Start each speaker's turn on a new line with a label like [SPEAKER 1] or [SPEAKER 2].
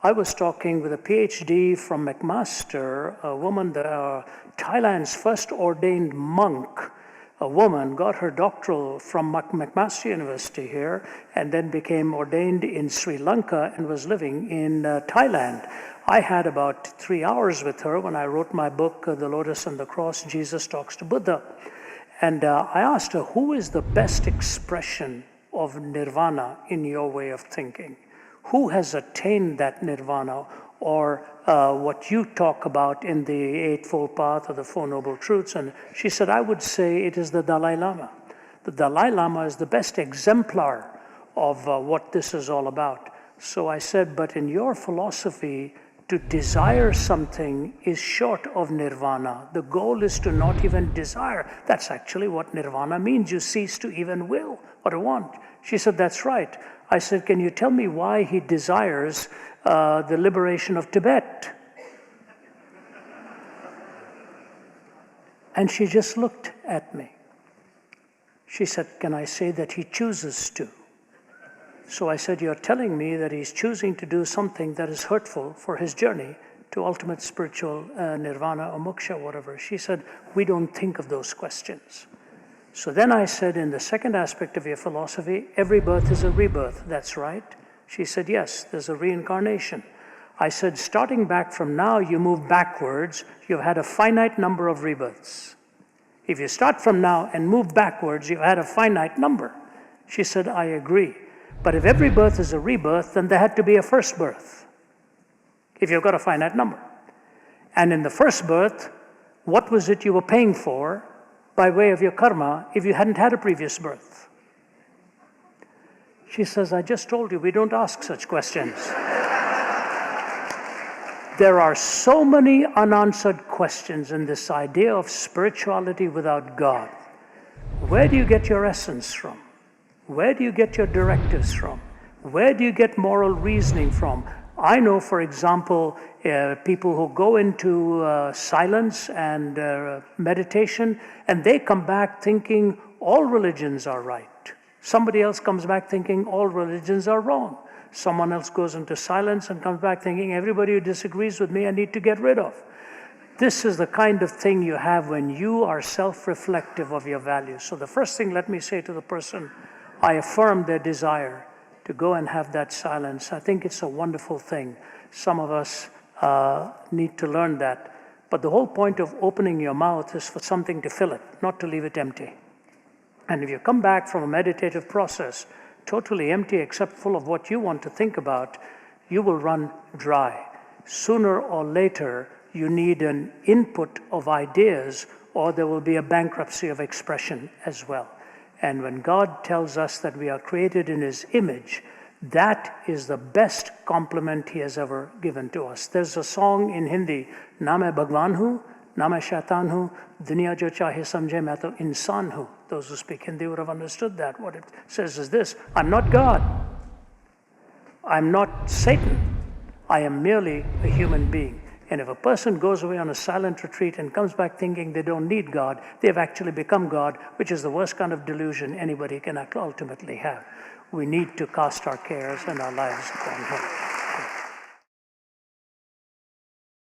[SPEAKER 1] I was talking with a PhD from McMaster, a woman, Thailand's first ordained monk. A woman got her doctoral from McMaster University here and then became ordained in Sri Lanka and was living in Thailand. I had about 3 hours with her when I wrote my book, The Lotus and the Cross, Jesus Talks to Buddha. And I asked her, who is the best expression of nirvana in your way of thinking? Who has attained that nirvana, or what you talk about in the Eightfold Path or the Four Noble Truths? And she said, I would say it is the Dalai Lama. The Dalai Lama is the best exemplar of what this is all about. So I said, but in your philosophy, to desire something is short of nirvana. The goal is to not even desire. That's actually what nirvana means. You cease to even will or to want. She said, that's right. I said, can you tell me why he desires the liberation of Tibet? And she just looked at me. She said, can I say that he chooses to? So I said, you're telling me that he's choosing to do something that is hurtful for his journey to ultimate spiritual nirvana or moksha, whatever. She said, we don't think of those questions. So then I said, in the second aspect of your philosophy, every birth is a rebirth. That's right. She said, yes, there's a reincarnation. I said, starting back from now, you move backwards. You've had a finite number of rebirths. If you start from now and move backwards, you've had a finite number. She said, I agree. But if every birth is a rebirth, then there had to be a first birth, if you've got a finite number. And in the first birth, what was it you were paying for by way of your karma if you hadn't had a previous birth? She says, I just told you, we don't ask such questions. There are so many unanswered questions in this idea of spirituality without God. Where do you get your essence from? Where do you get your directives from? Where do you get moral reasoning from? I know, for example, people who go into silence and meditation, and they come back thinking all religions are right. Somebody else comes back thinking all religions are wrong. Someone else goes into silence and comes back thinking everybody who disagrees with me I need to get rid of. This is the kind of thing you have when you are self-reflective of your values. So the first thing, let me say to the person, I affirm their desire to go and have that silence. I think it's a wonderful thing. Some of us need to learn that. But the whole point of opening your mouth is for something to fill it, not to leave it empty. And if you come back from a meditative process, totally empty except full of what you want to think about, you will run dry. Sooner or later, you need an input of ideas, or there will be a bankruptcy of expression as well. And when God tells us that we are created in His image, that is the best compliment He has ever given to us. There's a song in Hindi, Na main Bhagwan hu, na main shaitan hu, duniya jo chahe samjhe main to insan hu. Those who speak Hindi would have understood that. What it says is this, I'm not God. I'm not Satan. I am merely a human being. And if a person goes away on a silent retreat and comes back thinking they don't need God, they've actually become God, which is the worst kind of delusion anybody can ultimately have. We need to cast our cares and our lives upon Him.